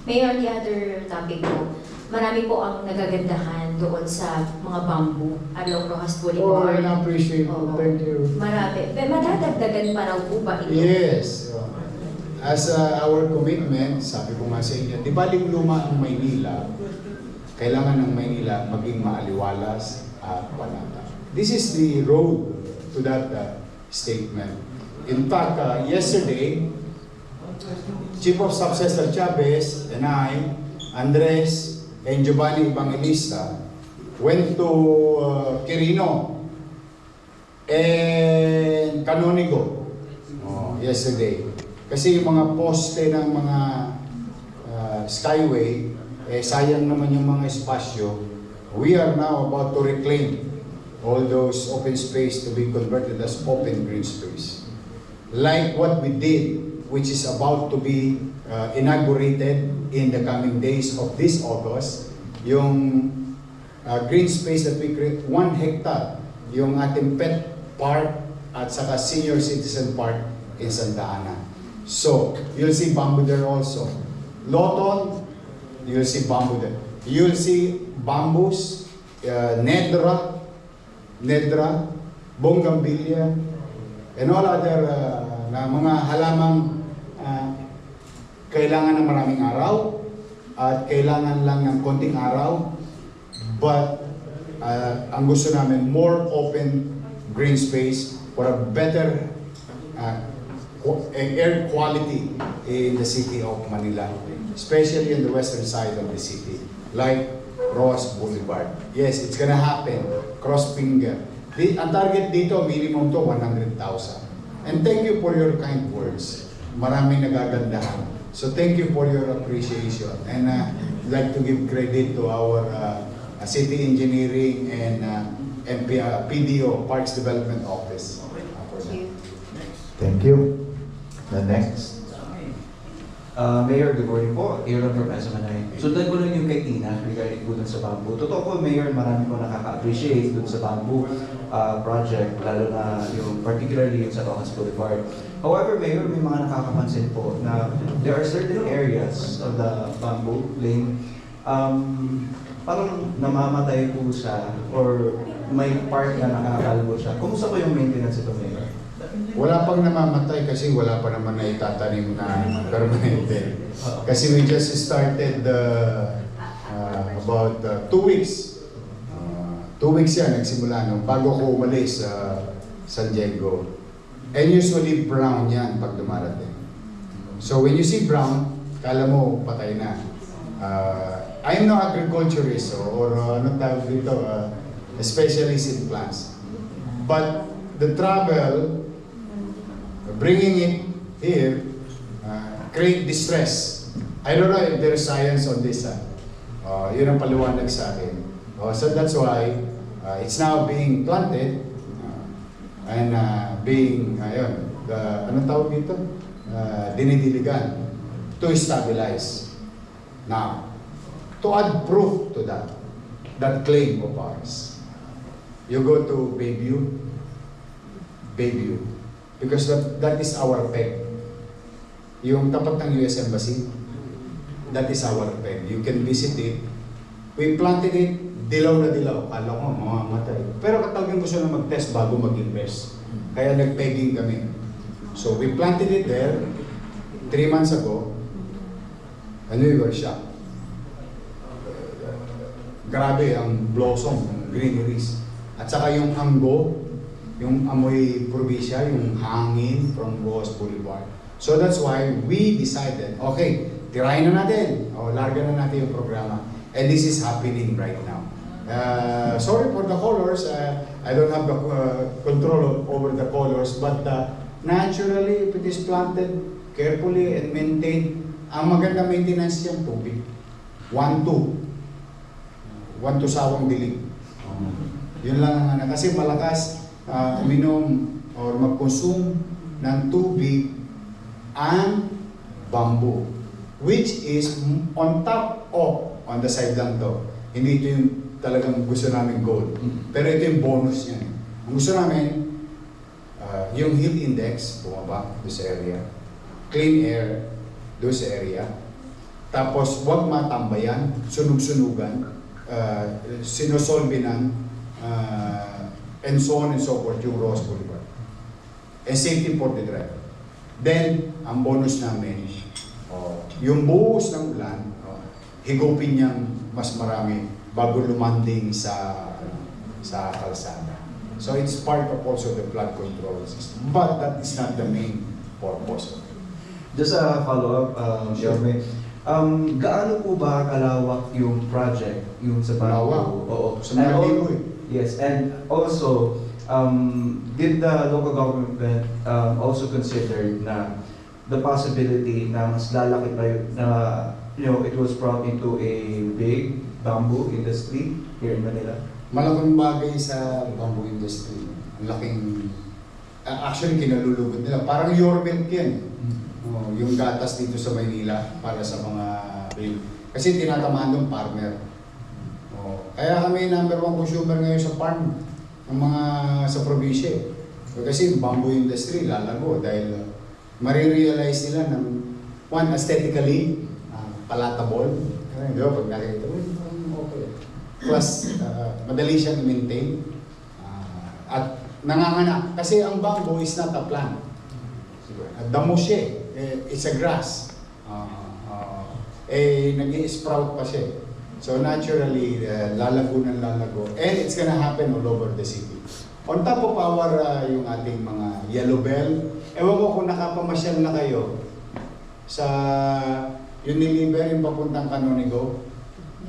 D: Mayor, the other topic po, marami po ang nagagandahan doon sa mga bamboo along Rojas
A: Oh,
D: Boulevard.
A: I appreciate it.
D: Oo.
A: Thank you.
D: Marami. Madadagdagan pa raw po ba ito?
A: Yes. As our commitment, sabi ko nga sa inyo, di ba luma ang Maynila, kailangan ng Maynila maging maaliwalas at panata. This is the road to that statement. In fact, yesterday, Chief of Staff Cesar Chavez and I, Andres, and Giovanni Evangelista went to Quirino and Canonigo yesterday. Kasi yung mga poste ng mga skyway, sayang naman yung mga espasyo. We are now about to reclaim all those open space to be converted as open green space. Like what we did, which is about to be inaugurated in the coming days of this August, yung green space that we create, 1 hectare, yung ating pet park at saka senior citizen park in Santa Ana. So, you'll see bamboo there also. Loton, you'll see bamboo there. You'll see bamboos, nedra, bougainvillea, and all other na mga halamang kailangan ng maraming araw at kailangan lang ng konting araw, but ang gusto namin more open green space for a better air quality in the city of Manila, especially in the western side of the city, like Rojas Boulevard. Yes, it's gonna happen. Cross finger. Ang target dito, minimum to 100,000. And thank you for your kind words. Maraming nagagandahan. So thank you for your appreciation. And I'd like to give credit to our City Engineering and PDO, Parks Development Office. For that.
B: Thank you. The next.
E: Mayor, good morning po. Aaron from SMNI. Sundan ko lang yung kay Tina regarding po dun sa bamboo. Totoo po, Mayor, marami po nakaka-appreciate dun sa bamboo project, lalo na yung particularly yung sa Rojas Boulevard. However, Mayor, may mga nakakapansin po na there are certain areas of the bamboo lane parang namamatay po siya or may part na nakakalbo siya. Kumusta po yung maintenance ito, Mayor?
A: Wala pang namamatay kasi wala pa naman na itatanim na permanente. Kasi we just started about 2 weeks. 2 weeks yan nagsimula nung bago ko umalis sa San Diego. And usually brown yan pag dumarating. So when you see brown, kala mo patay na. I'm no agriculturist or ano tawag dito, specialist in plants. But the travel, bringing it here, create distress. I don't know if there's science on this. Yun ang paliwanag sa akin. So that's why it's now being planted and being, anong tawag dito? Dinidiligan to stabilize. Now, to add proof to that claim of ours, you go to Bayview, because that is our peg. Yung tapat ng US Embassy, that is our peg. You can visit it. We planted it, dilaw na dilaw. Kala ko, mamamatay. Pero talagang gusto na mag-test bago mag-invest. Kaya nag-pegging kami. So we planted it there 3 months ago, and we were shocked. Grabe ang blossom, ang greeneries. At saka yung hanggo, yung amoy probinsya, yung hangin from Rojas Boulevard. So that's why we decided, okay, tirahin na natin, larga na natin yung programa. And this is happening right now. Sorry for the colors, I don't have the control over the colors, but naturally, if it is planted carefully and maintained, ang maganda maintenance yan, tubig. 1-2 sawang dilig. Yun lang ang kasi malakas uminom or mag-consume ng tubig ang bamboo, which is on top of, on the side lang to. Hindi ito yung talagang gusto namin goal. Pero ito yung bonus niya. Ang gusto namin, yung heat index, bumaba doon sa area. Clean air doon sa area. Tapos huwag matambayan, sunog-sunugan, sinosolve ng and so on and so forth yung Rojas Boulevard. And safety for the driver. Then, ang bonus namin, yung buhos ng ulan, higupin niyang mas marami bago lumanding sa kalsada. So it's part of also the flood control system. But that is not the main purpose of it.
E: Just a follow-up, Jeremy. Gaano po ba kalawak yung project, yung sa
A: Kalawak?
E: Oo.
A: Sa mga libo eh.
E: Yes, and also, did the local government also consider na the possibility na mas lalaki pa na it was brought into a big bamboo industry here in Manila?
A: Malaking bagay sa bamboo industry. Ang laking, actually kinalulugod nila. Parang your milk yan. Yung gatas dito sa Maynila para sa mga baby. Kasi tinatamaan ng farmer. Kaya kami number 1 consumer ngayon sa farm ng mga sa probinsya. Kasi yung bamboo industry lalago dahil marirealize nila ng one, aesthetically palatable. Di ba? Pag nakikita mo, okay. Plus, madali siyang i-maintain. At nanganganak. Kasi ang bamboo is not a plant. Damo siya. It's a grass. Nag-i-sprout pa siya. So naturally, lalago ng lalago. And it's gonna happen all over the city. On top of our, yung ating mga yellow bell, ewan ko kung nakapamasyal na kayo sa Unilever, yung papuntang Canonigo.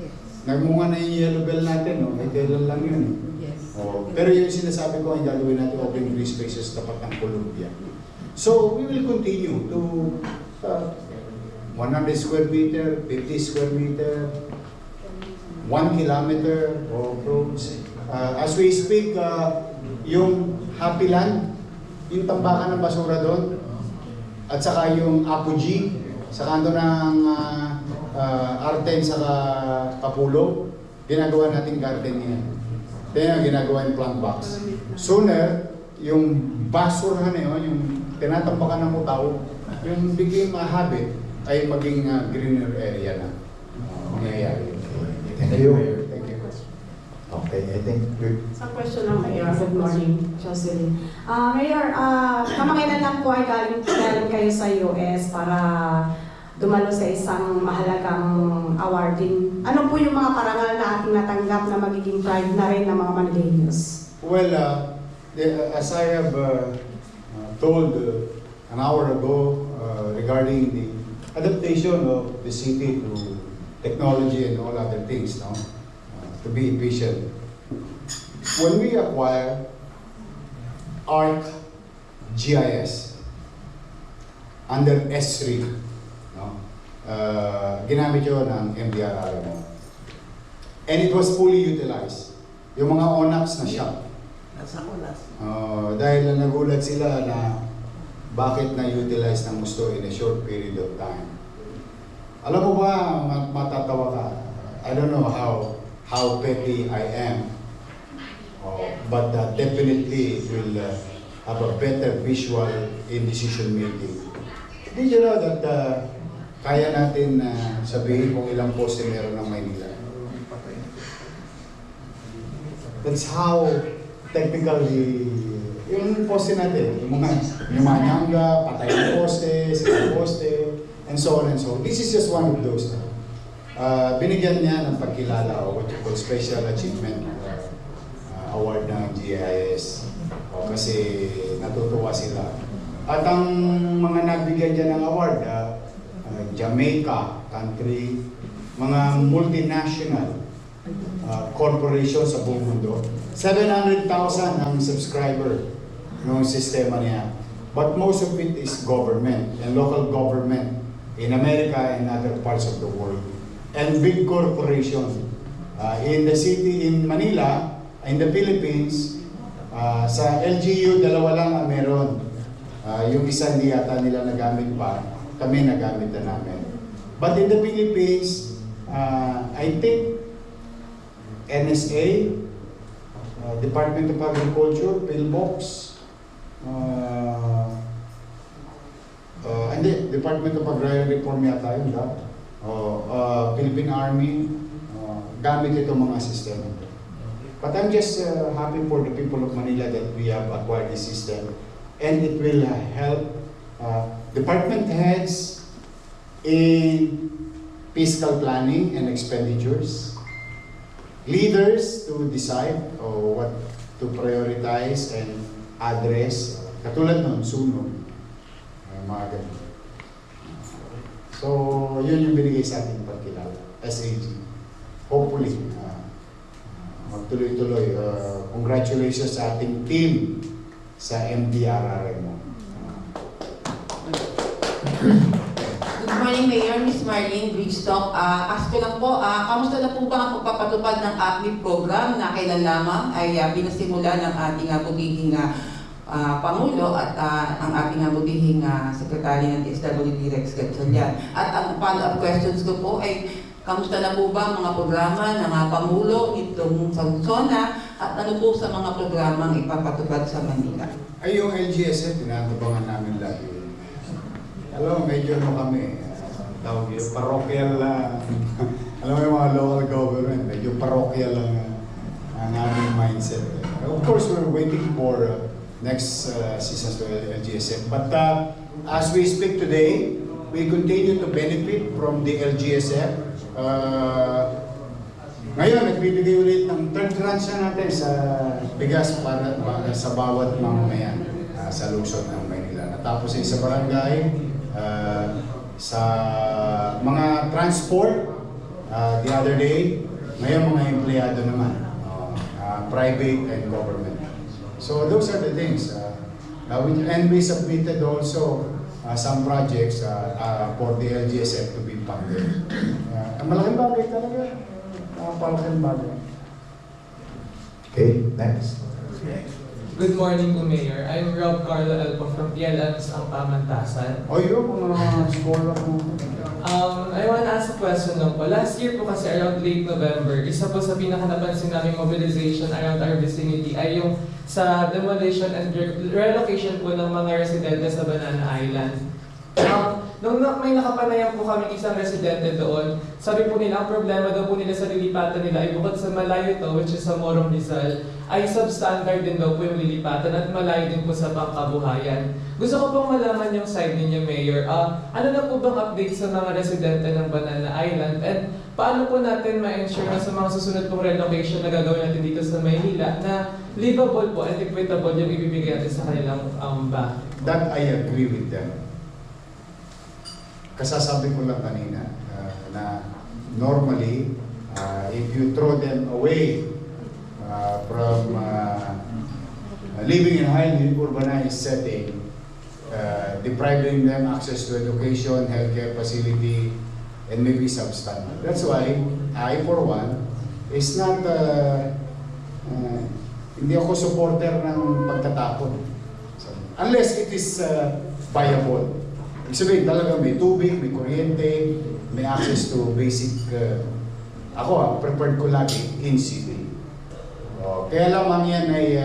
F: Yes.
A: Nagmunga na yung yellow bell natin, no? May kailan lang yun.
F: Yes.
A: Pero yung sinasabi ko, ang gagawin natin open green spaces tapat ng Columbia. So we will continue to 100 square meter, 50 square meter, 1 kilometer of roads. As we speak, yung Happy Land, yung tambakan ng basura doon, at saka yung Apogee, sa kanto ng Arten saka Kapulong, ginagawa nating garden niya. Kaya ginagawa yung plant box. Sooner, yung basurahan na yun, yung tinatambakan ng mutaw, yung became a habit, ay maging greener area na. Mangyayari.
B: Thank you.
A: Thank you.
B: Okay, I think we're
F: Sa question lang, Mayor. Good morning, Jocelyn. Mayor, kamakailan lang po ay galing kayo sa US para dumalo sa isang mahalagang awarding. Ano po yung mga parangal na ating natanggap na magiging pride na rin ng mga Manileños?
A: Well, as I have told an hour ago regarding the adaptation of the city to technology and all other things, no? To be efficient. When we acquire ARC GIS under S3, no? Ginamit yun ng MDRRMO. And it was fully utilized. Yung mga ONAX na shop. Dahil nagulat sila na bakit na-utilize ng gusto in a short period of time. Alam mo ba, matatawa ka. I don't know how petty I am, but definitely it will have a better visual in decision making. Did you know that kaya natin sabihin kung ilang poste meron ng Maynila? That's how technical yung poste natin, yung mga nyanga, patay ng poste, sila poste, and so on and so on. This is just one of those. Binigyan niya ng pagkilala o what you call Special Achievement Award ng GIS. Kasi natutuwa sila. At ang mga nabigyan dyan ng award, Jamaica country, mga multinational corporation sa buong mundo. 700,000 ang subscriber ng sistema niya. But most of it is government and local government in America and other parts of the world. And big corporation. In the city in Manila, in the Philippines, sa LGU, dalawa lang ang meron. Yung isa hindi yata nila nagamit pa, kami nagamit na namin. But in the Philippines, I think NSA, Department of Agriculture, PhilBox, and the Department of Agrarian Reform yata yun, Philippine Army, gamit itong mga sistema. But I'm just happy for the people of Manila that we have acquired this system, and it will help department heads in fiscal planning and expenditures, leaders to decide what to prioritize and address, katulad nun, sunog, mga ganun. So, yun yung binigay sa ating pagkilala, SAG. Hopefully, magtuloy-tuloy. Congratulations sa ating team sa MDRRMO.
G: Good morning, Mayor, Ms. Marlene Bridgestock. Ask ko lang po, kamusta na po ba ang pagpapatupad ng ACMI program na kailan lamang ay pinasimula ng ating butihing Pangulo at ang ating butihing Secretary ng DSWD Rex Gatchalian. At ang follow-up questions ko po ay kamusta na po ba ang mga programa ng Pangulo itong sa Luzona at ano po sa mga programang ipapatupad sa Manila?
A: Ay, yung LGS, tinatabangan namin lagi. Alam mo, medyo kami, tawag yung parochial alam mo yung mga local government, medyo parochial lang ang aming mindset. Of course, we're waiting for next season's LGSF. But as we speak today, we continue to benefit from the LGSF. Ngayon, nagbibigay ulit ng third tranche natin sa bigas para sa bawat mamamayan sa lungsod ng Maynila. Natapos sa barangay, sa mga transport the other day, ngayon mga empleyado naman, private and government. So those are the things. And we submitted also some projects for the LGSF to be funded. Ang malaking bagay talaga.
H: mga parokyal body.
B: Okay, next.
I: Good morning to Mayor. I'm Rob Carlo Elpo from PLM's ang Pamantasan.
A: O yun, mga scholar mo.
I: I want to ask a question lang po. Last year po kasi around late November, isa po sa pinaka-napansin naming mobilization around our vicinity ay yung sa demolition and relocation po ng mga residente sa Banana Island. Nung may nakapanayan po kami isang residente doon, sabi po nila, ang problema daw po nila sa lilipatan nila ay bukod sa malayo to, which is sa Morong Rizal, ay substandard din daw po yung lilipatan at malayo din po sa pangkabuhayan. Gusto ko pong malaman yung side ninyo, Mayor. Ano na po bang update sa mga residente ng Banana Island? And paano po natin ma-ensure na sa mga susunod pong relocation na gagawin natin dito sa Maynila na livable po and equitable yung ibibigay natin sa kanilang bahay?
A: That I agree with them. Kasasabi ko lang kanina na normally, if you throw them away from living in highly urbanized setting, depriving them access to education, healthcare facility, and maybe substandard. That's why I, for one, is not, hindi ako supporter ng pagtatapon. Unless it is viable. Ibig sabihin talaga may tubig, may kuryente, may access to basic, ako preferred ko lagi in city. Kaya lamang yan ay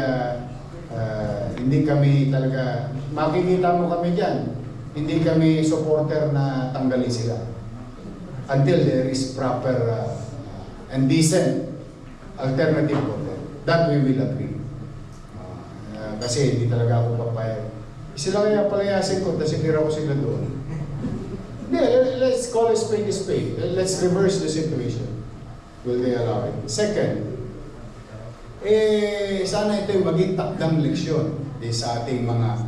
A: hindi kami talaga, makikita mo kami dyan, hindi kami supporter na tanggalin sila. Until there is proper and decent alternative for them. That we will agree. Kasi hindi talaga ako papayag. Sila kaya palayasin ko, tapos itira ko sila doon. Hindi, let's call a spade. Let's reverse the situation. Will they allow it? Second, sana ito yung maging takdang leksyon sa ating mga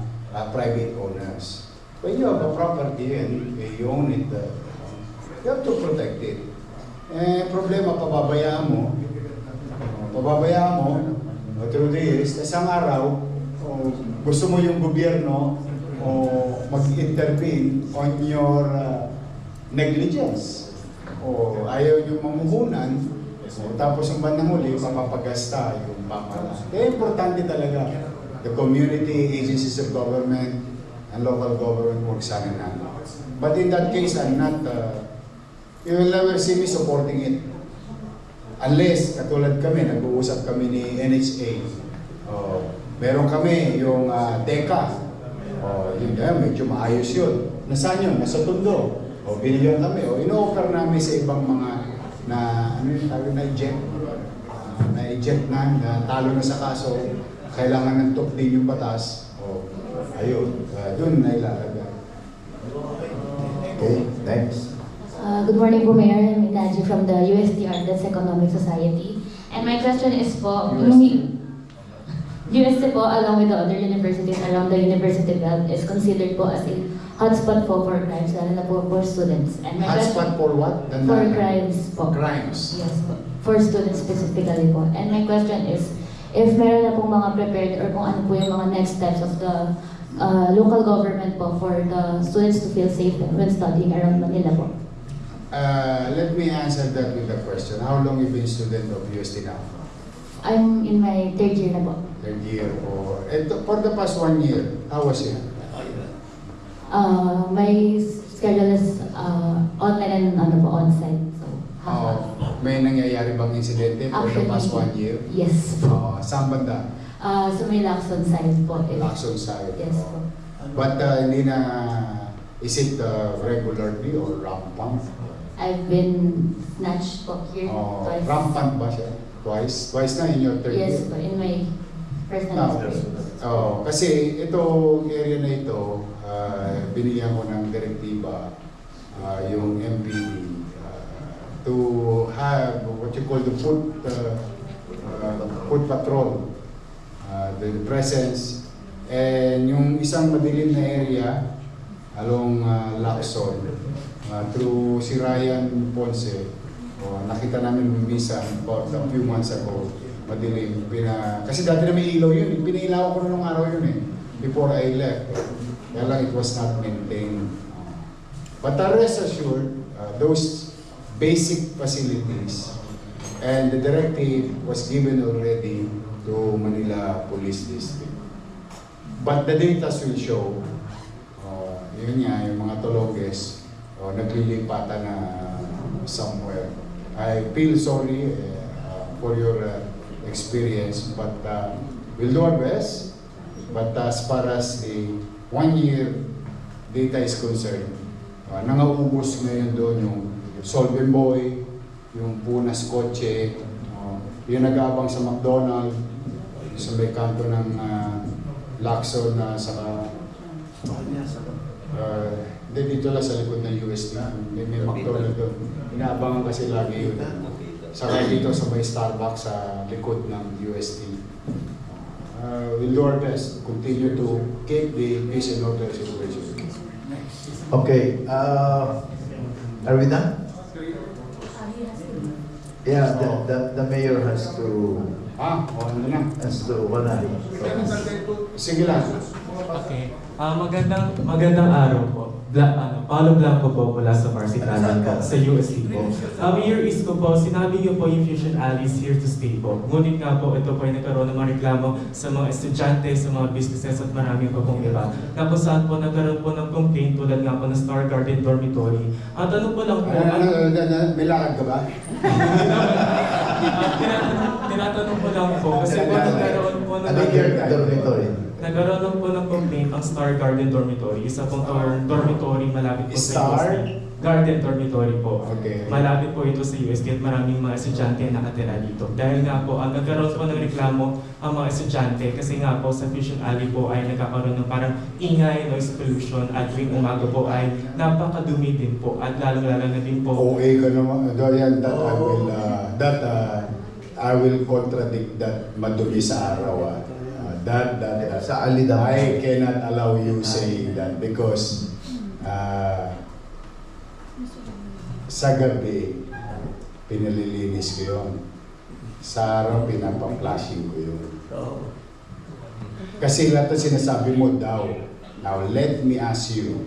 A: private owners. When you have a property and you own it, you have to protect it. Problema, pababayaan mo through the years, isang araw, gusto mo yung gobyerno o mag-intervene on your negligence o ayaw yung mamuhunan tapos ang bandang huli mapapagasta yung pamahalaan. Kaya importante talaga the community, agencies of government and local government work sana na. But in that case, I'm not you will never see me supporting it unless katulad kami, nag-uusap kami ni NHA. Meron kami yung DECA. Yun medyo maayos yun. Nasaan yun? Nasa Tondo. Binigyan kami. Ino-offer namin sa ibang mga na-eject na talo na sa kaso, kailangan ng top din yung batas. Ayun. Doon na ilalagay.
B: Okay, next.
J: Good morning po, Mayor. I'm Naji from the UST Artes Economic Society. And my question is po, UST po, along with the other universities around the university belt, is considered po as a hotspot po for crimes, lalo na po for students. And my
A: Hotspot for what?
J: For crimes po.
A: Crimes.
J: Yes po. For students specifically po. And my question is, if meron na pong mga prepared or kung ano po yung mga next steps of the local government po for the students to feel safe when studying around Manila po.
A: Let me answer that with a question. How long you been student of UST now?
J: I'm in my third year na po.
A: Third year or for the past 1 year, how was it?
J: My schedule is online and on-site. So,
A: May nangyayari bang insidente for the past 1 year?
J: Yes po.
A: Saan banda?
J: So may Lacson side po.
A: Lacson side.
J: Yes po.
A: But hindi na, is it regularly or rampant?
J: I've been snatched po here twice.
A: Rampant ba siya? Twice na in your third year?
J: Yes po, in my personal experience.
A: Kasi ito, area na ito, binigyan ko ng direktiba yung MPD to have what you call the foot patrol, the presence, and yung isang madilim na area along Lacson through si Ryan Ponce. Nakita namin minsan about a few months ago, madilim. Kasi dati na may ilaw yun. Pinailaw ko nung araw yun before I left. Kaya lang it was not maintained. But rest assured, those basic facilities And the directive was given already to Manila Police District. But the data will show, yun nga, yung mga Tologes, naglilipatan na somewhere. I feel sorry for your experience, but we'll do our best. But as far as the 1 year data is concerned, nangaubos ngayon doon yung Solven Boy, yung Punas Kotse, yung nag-aabang sa McDonald's, sa may kanto ng Lacson na saka hindi dito lang sa likod ng UST. May McDonald's doon. Inaabangan kasi lagi yun. Saka dito sa may Starbucks sa likod ng UST. We'll do our best to continue to keep the peace and order situation.
B: Okay, are we done? Yeah, the mayor has to,
A: Ano na?
B: wala.
A: Sige lang.
H: Okay. Magandang araw po. Paolo Blanco po mula sa Marsitanan po, sa UST po. Mayor Isko po, sinabi niyo po yung Fusion Alley is here to stay po. Ngunit nga po, ito po ay nagkaroon ng mga reklamo sa mga estudyante, sa mga businesses at marami pa pong iba. Na kung saan po nagkaroon po ng complaint tulad nga po ng Star Garden Dormitory. At ano po lang po,
A: May lakad ka ba?
H: tinatanong ko lang po, kasi po nagkaroon po ng
B: Dormitory.
H: nagkaroon lang po ng complaint ang Star Garden Dormitory. Isa pong dormitory malapit po sa
A: Star?
H: UST. Garden Dormitory po.
A: Okay.
H: Malapit po ito sa UST at maraming mga estudyante ang nakatira dito. Dahil nga po, nagkaroon po ng reklamo ang mga estudyante kasi nga po sa Fusion Alley po ay nagkakaroon ng parang ingay, noise pollution at tuwing umaga po ay napakadumi din po at lalong-lalo na din po.
A: OA ka naman. Dorian, I will contradict that madumi sa araw.
B: Sa Alida.
A: I cannot allow you saying that because sa gabi, pinalilinis ko yun. Sa araw, pinapa-flashing ko yun. Kasi lahat ng sinasabi mo daw. Now, let me ask you,